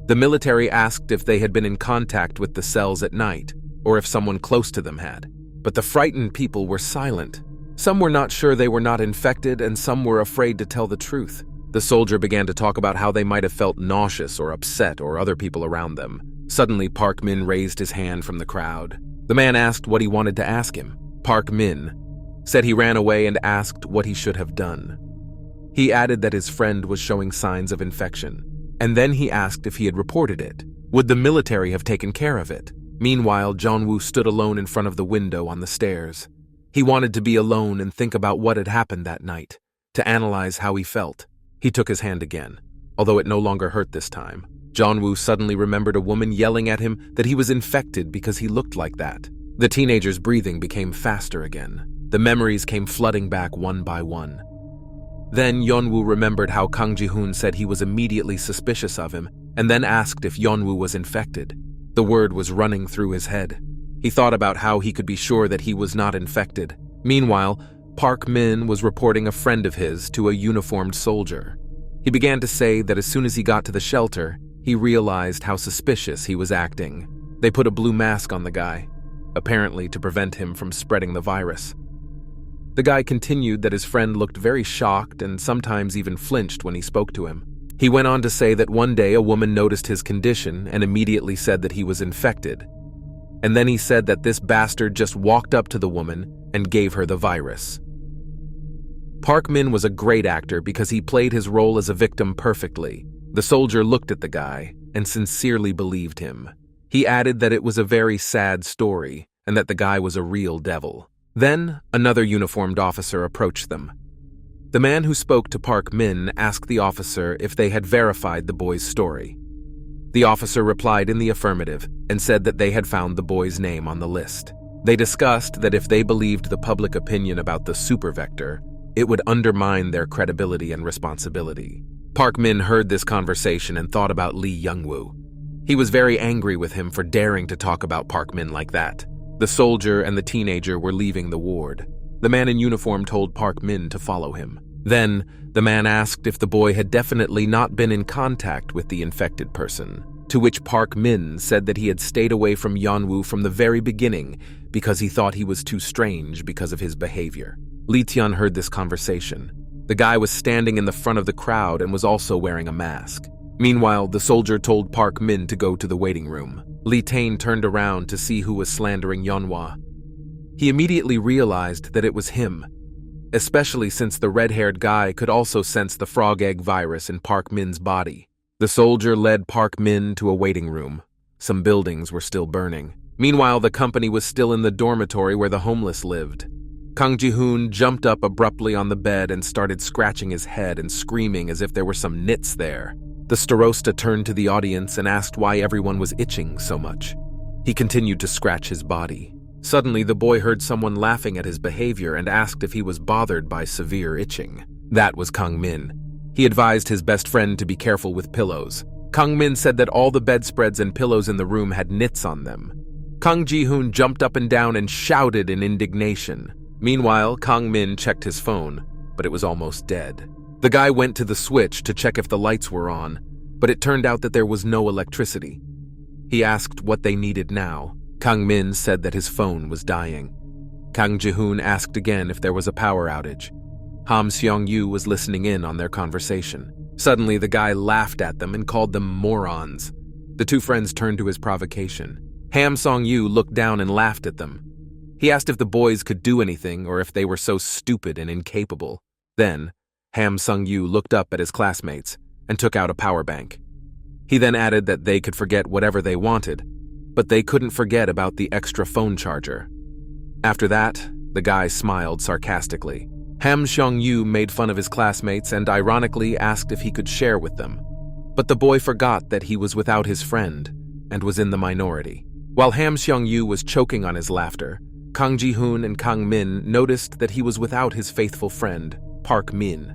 The military asked if they had been in contact with the cells at night, or if someone close to them had. But the frightened people were silent. Some were not sure they were not infected, and some were afraid to tell the truth. The soldier began to talk about how they might have felt nauseous or upset or other people around them. Suddenly, Park Min raised his hand from the crowd. The man asked what he wanted to ask him. Park Min said he ran away and asked what he should have done. He added that his friend was showing signs of infection, and then he asked if he had reported it. Would the military have taken care of it? Meanwhile, Yeon-woo stood alone in front of the window on the stairs. He wanted to be alone and think about what had happened that night, to analyze how he felt. He took his hand again, although it no longer hurt this time. Yeon-woo suddenly remembered a woman yelling at him that he was infected because he looked like that. The teenager's breathing became faster again. The memories came flooding back one by one. Then Yeon-woo remembered how Kang Ji-hoon said he was immediately suspicious of him, and then asked if Yeon-woo was infected. The word was running through his head. He thought about how he could be sure that he was not infected. Meanwhile, Park Min was reporting a friend of his to a uniformed soldier. He began to say that as soon as he got to the shelter, he realized how suspicious he was acting. They put a blue mask on the guy, apparently to prevent him from spreading the virus. The guy continued that his friend looked very shocked and sometimes even flinched when he spoke to him. He went on to say that one day a woman noticed his condition and immediately said that he was infected. And then he said that this bastard just walked up to the woman and gave her the virus. Park Min was a great actor because he played his role as a victim perfectly. The soldier looked at the guy and sincerely believed him. He added that it was a very sad story and that the guy was a real devil. Then, another uniformed officer approached them. The man who spoke to Park Min asked the officer if they had verified the boy's story. The officer replied in the affirmative and said that they had found the boy's name on the list. They discussed that if they believed the public opinion about the supervector, it would undermine their credibility and responsibility. Park Min heard this conversation and thought about Lee Young-woo. He was very angry with him for daring to talk about Park Min like that. The soldier and the teenager were leaving the ward. The man in uniform told Park Min to follow him. Then, the man asked if the boy had definitely not been in contact with the infected person, to which Park Min said that he had stayed away from Yeon-woo from the very beginning because he thought he was too strange because of his behavior. Lee Tian heard this conversation. The guy was standing in the front of the crowd and was also wearing a mask. Meanwhile, the soldier told Park Min to go to the waiting room. Lee Tae turned around to see who was slandering Yeonwoo. He immediately realized that it was him, especially since the red-haired guy could also sense the frog egg virus in Park Min's body. The soldier led Park Min to a waiting room. Some buildings were still burning. Meanwhile, the company was still in the dormitory where the homeless lived. Kang Ji-hoon jumped up abruptly on the bed and started scratching his head and screaming as if there were some nits there. The starosta turned to the audience and asked why everyone was itching so much. He continued to scratch his body. Suddenly, the boy heard someone laughing at his behavior and asked if he was bothered by severe itching. That was Kang Min. He advised his best friend to be careful with pillows. Kang Min said that all the bedspreads and pillows in the room had nits on them. Kang Ji-hoon jumped up and down and shouted in indignation. Meanwhile, Kang Min checked his phone, but it was almost dead. The guy went to the switch to check if the lights were on, but it turned out that there was no electricity. He asked what they needed now. Kang Min said that his phone was dying. Kang Ji-hoon asked again if there was a power outage. Ham Seong-yu was listening in on their conversation. Suddenly, the guy laughed at them and called them morons. The two friends turned to his provocation. Ham Song-yu looked down and laughed at them. He asked if the boys could do anything or if they were so stupid and incapable. Then, Ham Sung-yu looked up at his classmates and took out a power bank. He then added that they could forget whatever they wanted, but they couldn't forget about the extra phone charger. After that, the guy smiled sarcastically. Ham Seong-yu made fun of his classmates and ironically asked if he could share with them. But the boy forgot that he was without his friend and was in the minority. While Ham Seong-yu was choking on his laughter, Kang Ji-hoon and Kang Min noticed that he was without his faithful friend, Park Min.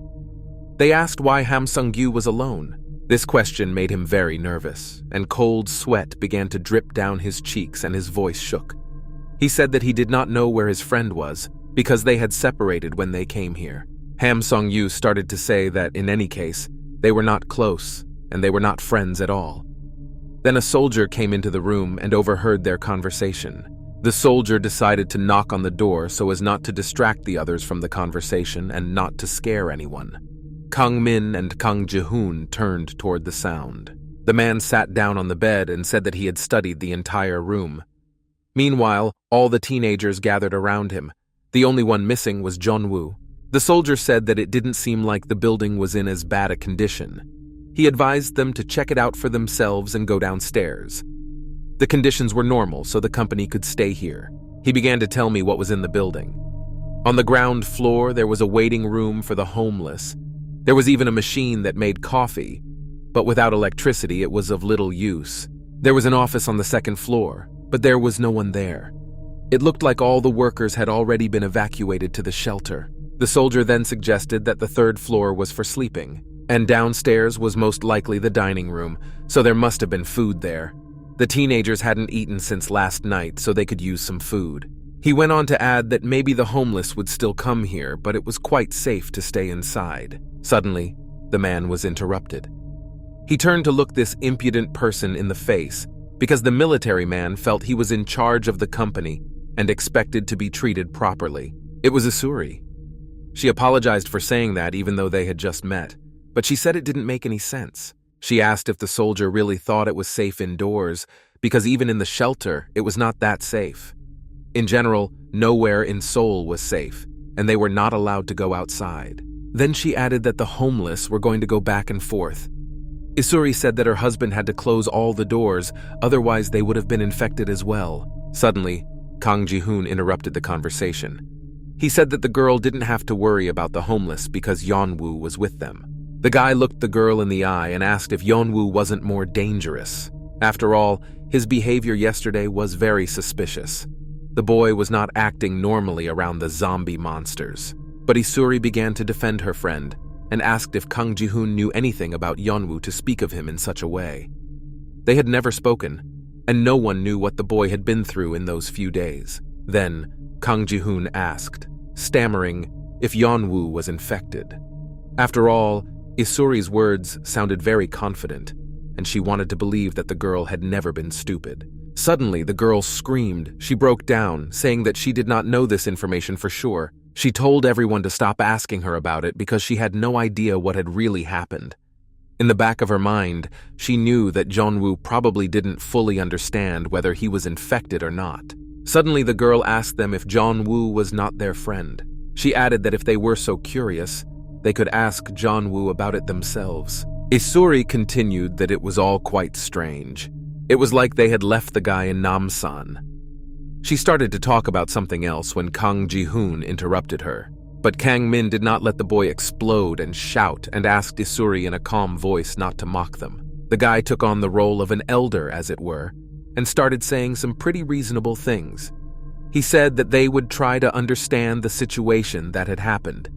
They asked why Ham Sung-yu was alone. This question made him very nervous, and cold sweat began to drip down his cheeks and his voice shook. He said that he did not know where his friend was, because they had separated when they came here. Ham Sung-yu started to say that, in any case, they were not close, and they were not friends at all. Then a soldier came into the room and overheard their conversation. The soldier decided to knock on the door so as not to distract the others from the conversation and not to scare anyone. Kang Min and Kang Ji-hoon turned toward the sound. The man sat down on the bed and said that he had studied the entire room. Meanwhile, all the teenagers gathered around him. The only one missing was Yeon-woo. The soldier said that it didn't seem like the building was in as bad a condition. He advised them to check it out for themselves and go downstairs. The conditions were normal, so the company could stay here. He began to tell me what was in the building. On the ground floor, there was a waiting room for the homeless. There was even a machine that made coffee, but without electricity, it was of little use. There was an office on the second floor, but there was no one there. It looked like all the workers had already been evacuated to the shelter. The soldier then suggested that the third floor was for sleeping, and downstairs was most likely the dining room, so there must have been food there. The teenagers hadn't eaten since last night, so they could use some food. He went on to add that maybe the homeless would still come here, but it was quite safe to stay inside. Suddenly, the man was interrupted. He turned to look this impudent person in the face because the military man felt he was in charge of the company and expected to be treated properly. It was Isuri. She apologized for saying that even though they had just met, but she said it didn't make any sense. She asked if the soldier really thought it was safe indoors, because even in the shelter, it was not that safe. In general, nowhere in Seoul was safe, and they were not allowed to go outside. Then she added that the homeless were going to go back and forth. Isuri said that her husband had to close all the doors, otherwise they would have been infected as well. Suddenly, Kang Ji-hoon interrupted the conversation. He said that the girl didn't have to worry about the homeless because Yeon-woo was with them. The guy looked the girl in the eye and asked if Yeon-woo wasn't more dangerous. After all, his behavior yesterday was very suspicious. The boy was not acting normally around the zombie monsters. But Isuri began to defend her friend and asked if Kang Ji-hoon knew anything about Yeon-woo to speak of him in such a way. They had never spoken, and no one knew what the boy had been through in those few days. Then, Kang Ji-hoon asked, stammering, if Yeon-woo was infected. After all, Isuri's words sounded very confident, and she wanted to believe that the girl had never been stupid. Suddenly, the girl screamed. She broke down, saying that she did not know this information for sure. She told everyone to stop asking her about it because she had no idea what had really happened. In the back of her mind, she knew that Yeon-woo probably didn't fully understand whether he was infected or not. Suddenly, the girl asked them if Yeon-woo was not their friend. She added that if they were so curious, they could ask Yeon-woo about it themselves. Isuri continued that it was all quite strange. It was like they had left the guy in Namsan. She started to talk about something else when Kang Ji-hoon interrupted her. But Kang Min did not let the boy explode and shout and asked Isuri in a calm voice not to mock them. The guy took on the role of an elder, as it were, and started saying some pretty reasonable things. He said that they would try to understand the situation that had happened.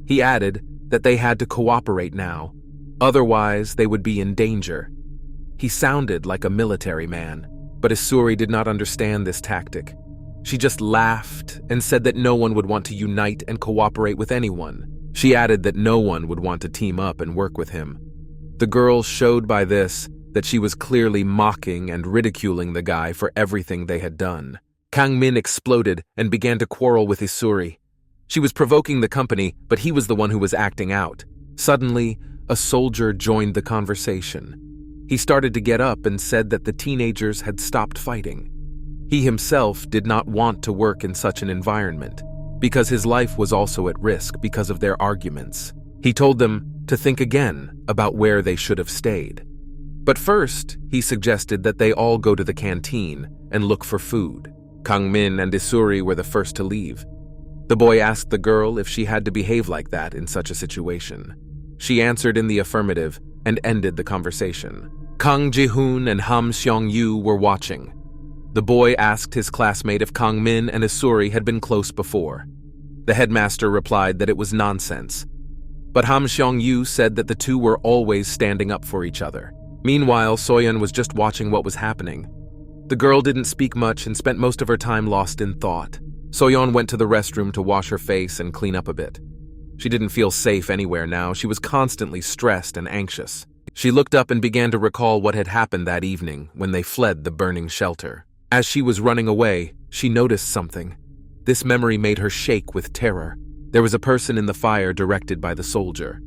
He added that they had to cooperate now, otherwise they would be in danger. He sounded like a military man, but Isuri did not understand this tactic. She just laughed and said that no one would want to unite and cooperate with anyone. She added that no one would want to team up and work with him. The girl showed by this that she was clearly mocking and ridiculing the guy for everything they had done. Kang Min exploded and began to quarrel with Isuri. She was provoking the company, but he was the one who was acting out. Suddenly, a soldier joined the conversation. He started to get up and said that the teenagers had stopped fighting. He himself did not want to work in such an environment, because his life was also at risk because of their arguments. He told them to think again about where they should have stayed. But first, he suggested that they all go to the canteen and look for food. Kang Min and Isuri were the first to leave. The boy asked the girl if she had to behave like that in such a situation. She answered in the affirmative and ended the conversation. Kang Ji-hoon and Ham Seong-yu were watching. The boy asked his classmate if Kang Min and Isuri had been close before. The headmaster replied that it was nonsense. But Ham Seong-yu said that the two were always standing up for each other. Meanwhile, Soyon was just watching what was happening. The girl didn't speak much and spent most of her time lost in thought. Soyon went to the restroom to wash her face and clean up a bit. She didn't feel safe anywhere now. She was constantly stressed and anxious. She looked up and began to recall what had happened that evening when they fled the burning shelter. As she was running away, she noticed something. This memory made her shake with terror. There was a person in the fire directed by the soldier.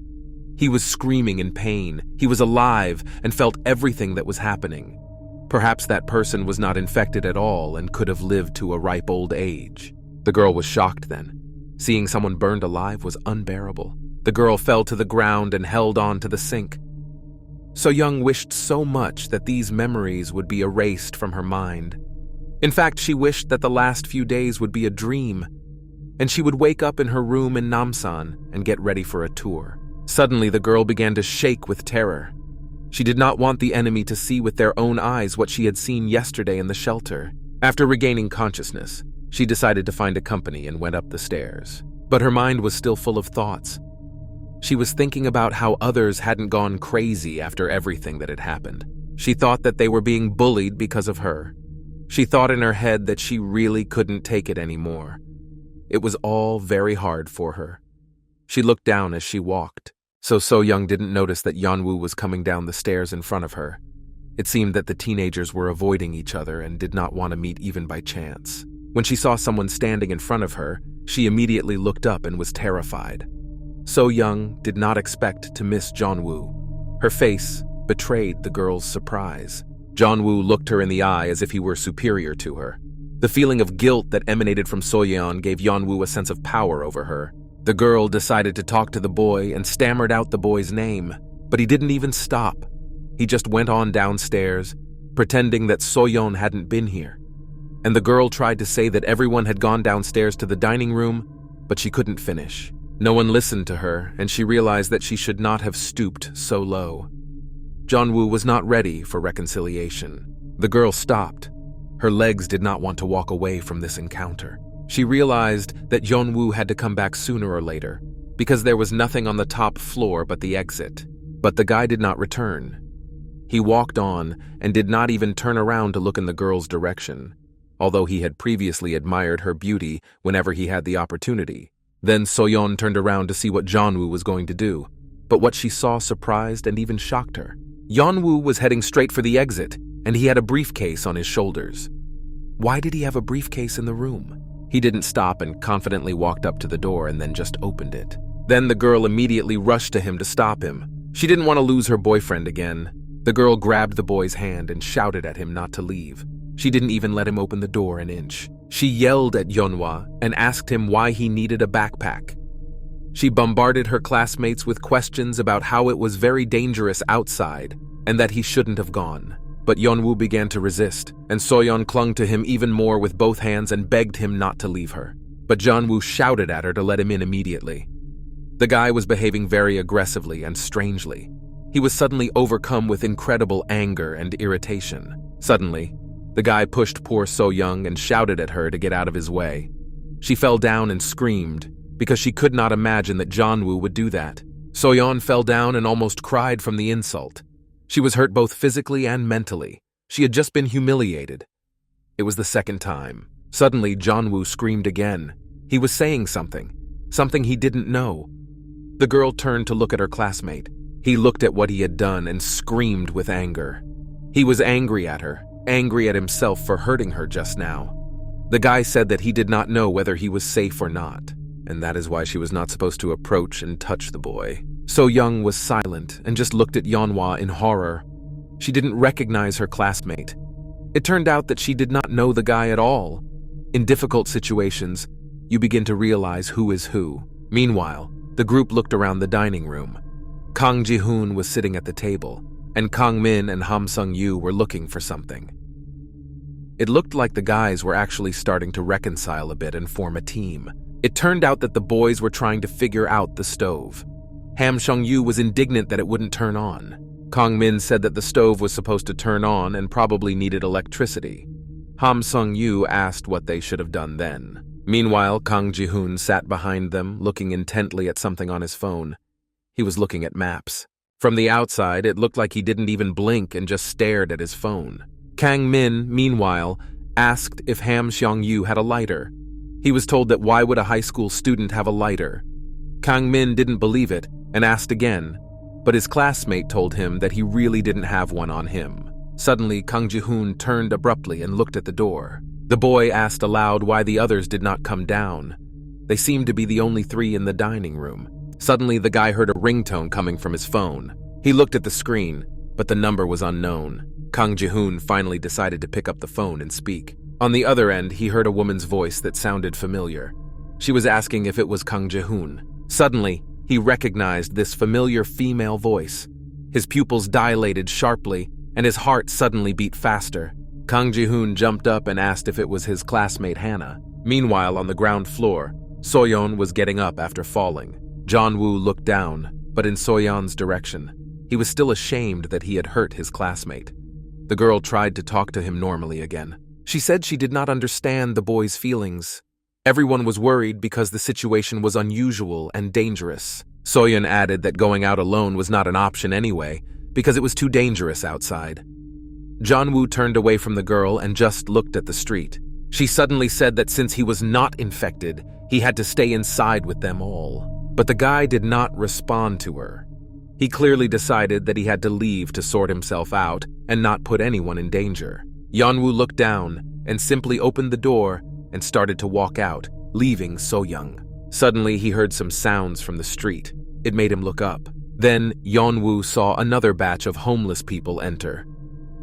He was screaming in pain. He was alive and felt everything that was happening. Perhaps that person was not infected at all and could have lived to a ripe old age. The girl was shocked then. Seeing someone burned alive was unbearable. The girl fell to the ground and held on to the sink. So-young wished so much that these memories would be erased from her mind. In fact, she wished that the last few days would be a dream, and she would wake up in her room in Namsan and get ready for a tour. Suddenly, the girl began to shake with terror. She did not want the enemy to see with their own eyes what she had seen yesterday in the shelter. After regaining consciousness, she decided to find a company and went up the stairs. But her mind was still full of thoughts. She was thinking about how others hadn't gone crazy after everything that had happened. She thought that they were being bullied because of her. She thought in her head that she really couldn't take it anymore. It was all very hard for her. She looked down as she walked. So-young didn't notice that Yeon-woo was coming down the stairs in front of her. It seemed that the teenagers were avoiding each other and did not want to meet even by chance. When she saw someone standing in front of her, she immediately looked up and was terrified. So-young did not expect to miss Yeon-woo. Her face betrayed the girl's surprise. Yeon-woo looked her in the eye as if he were superior to her. The feeling of guilt that emanated from So-yeon gave Yeon-woo a sense of power over her. The girl decided to talk to the boy and stammered out the boy's name, but he didn't even stop. He just went on downstairs, pretending that So-yeon hadn't been here. And the girl tried to say that everyone had gone downstairs to the dining room, but she couldn't finish. No one listened to her, and she realized that she should not have stooped so low. Yeon-woo was not ready for reconciliation. The girl stopped. Her legs did not want to walk away from this encounter. She realized that Yeon-woo had to come back sooner or later, because there was nothing on the top floor but the exit. But the guy did not return. He walked on and did not even turn around to look in the girl's direction, although he had previously admired her beauty whenever he had the opportunity. Then So-yeon turned around to see what Yeon-woo was going to do, but what she saw surprised and even shocked her. Yeon-woo was heading straight for the exit, and he had a briefcase on his shoulders. Why did he have a briefcase in the room? He didn't stop and confidently walked up to the door and then just opened it. Then the girl immediately rushed to him to stop him. She didn't want to lose her boyfriend again. The girl grabbed the boy's hand and shouted at him not to leave. She didn't even let him open the door an inch. She yelled at Yeonwoo and asked him why he needed a backpack. She bombarded her classmates with questions about how it was very dangerous outside and that he shouldn't have gone. But Yeonwoo began to resist, and So-yeon clung to him even more with both hands and begged him not to leave her. But Yeonwoo shouted at her to let him in immediately. The guy was behaving very aggressively and strangely. He was suddenly overcome with incredible anger and irritation. Suddenly, the guy pushed poor So-young and shouted at her to get out of his way. She fell down and screamed because she could not imagine that Yeonwoo would do that. So-yeon fell down and almost cried from the insult. She was hurt both physically and mentally. She had just been humiliated. It was the second time. Suddenly, Yeonwoo screamed again. He was saying something he didn't know. The girl turned to look at her classmate. He looked at what he had done and screamed with anger. He was angry at her, angry at himself for hurting her just now. The guy said that he did not know whether he was safe or not, and that is why she was not supposed to approach and touch the boy. So-young was silent and just looked at Yeonwoo in horror. She didn't recognize her classmate. It turned out that she did not know the guy at all. In difficult situations, you begin to realize who is who. Meanwhile, the group looked around the dining room. Kang Ji-hoon was sitting at the table, and Kang Min and Ham Sung-yu were looking for something. It looked like the guys were actually starting to reconcile a bit and form a team. It turned out that the boys were trying to figure out the stove. Ham Sung-yu was indignant that it wouldn't turn on. Kang Min said that the stove was supposed to turn on and probably needed electricity. Ham Sung-yu asked what they should have done then. Meanwhile, Kang Ji-hoon sat behind them, looking intently at something on his phone. He was looking at maps. From the outside, it looked like he didn't even blink and just stared at his phone. Kang Min, meanwhile, asked if Ham Sung-yu had a lighter. He was told that why would a high school student have a lighter? Kang Min didn't believe it and asked again, but his classmate told him that he really didn't have one on him. Suddenly, Kang Ji-hoon turned abruptly and looked at the door. The boy asked aloud why the others did not come down. They seemed to be the only three in the dining room. Suddenly, the guy heard a ringtone coming from his phone. He looked at the screen, but the number was unknown. Kang Ji-hoon finally decided to pick up the phone and speak. On the other end, he heard a woman's voice that sounded familiar. She was asking if it was Kang Ji-hoon. Suddenly, he recognized this familiar female voice. His pupils dilated sharply, and his heart suddenly beat faster. Kang Ji-hoon jumped up and asked if it was his classmate Hannah. Meanwhile, on the ground floor, Soyon was getting up after falling. Yeon-woo looked down, but in Soyon's direction. He was still ashamed that he had hurt his classmate. The girl tried to talk to him normally again. She said she did not understand the boy's feelings. Everyone was worried because the situation was unusual and dangerous. Soyon added that going out alone was not an option anyway, because it was too dangerous outside. Yeon-woo turned away from the girl and just looked at the street. She suddenly said that since he was not infected, he had to stay inside with them all. But the guy did not respond to her. He clearly decided that he had to leave to sort himself out and not put anyone in danger. Yeon-woo looked down and simply opened the door and started to walk out, leaving So-young. Suddenly, he heard some sounds from the street. It made him look up. Then, Yeon-woo saw another batch of homeless people enter.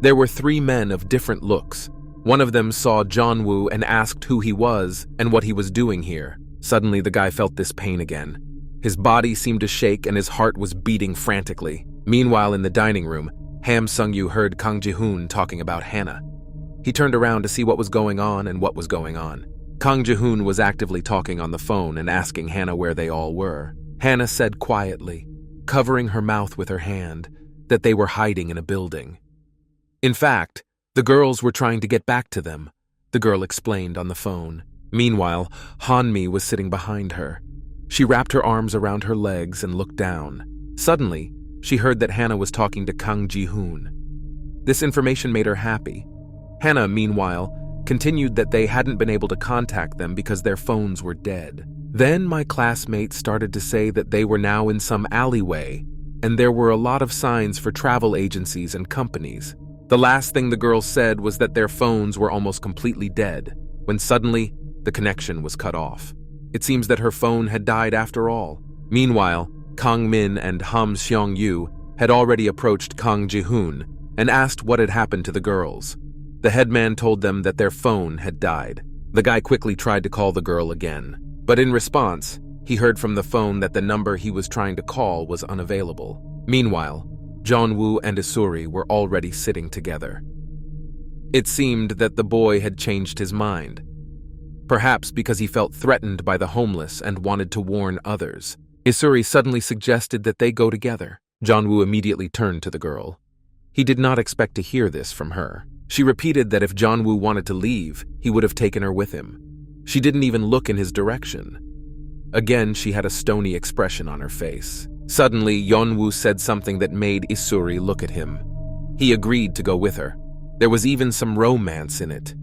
There were 3 men of different looks. One of them saw Yeon-woo and asked who he was and what he was doing here. Suddenly, the guy felt this pain again. His body seemed to shake and his heart was beating frantically. Meanwhile, in the dining room, Ham Sung-yu heard Kang Ji-hoon talking about Hannah. He turned around to see what was going on and what was going on. Kang Ji-hoon was actively talking on the phone and asking Hannah where they all were. Hannah said quietly, covering her mouth with her hand, that they were hiding in a building. In fact, the girls were trying to get back to them, the girl explained on the phone. Meanwhile, Hanmi was sitting behind her. She wrapped her arms around her legs and looked down. Suddenly, she heard that Hannah was talking to Kang Ji-hoon. This information made her happy. Hannah, meanwhile, continued that they hadn't been able to contact them because their phones were dead. Then my classmates started to say that they were now in some alleyway, and there were a lot of signs for travel agencies and companies. The last thing the girls said was that their phones were almost completely dead, when suddenly, the connection was cut off. It seems that her phone had died after all. Meanwhile, Kang Min and Ham Seong-yu had already approached Kang Ji-hoon and asked what had happened to the girls. The headman told them that their phone had died. The guy quickly tried to call the girl again, but in response, he heard from the phone that the number he was trying to call was unavailable. Meanwhile, Yeon-woo and Isuri were already sitting together. It seemed that the boy had changed his mind, perhaps because he felt threatened by the homeless and wanted to warn others. Isuri suddenly suggested that they go together. Yeon-woo immediately turned to the girl. He did not expect to hear this from her. She repeated that if Yeon-woo wanted to leave, he would have taken her with him. She didn't even look in his direction. Again, she had a stony expression on her face. Suddenly, Yeon-woo said something that made Isuri look at him. He agreed to go with her. There was even some romance in it.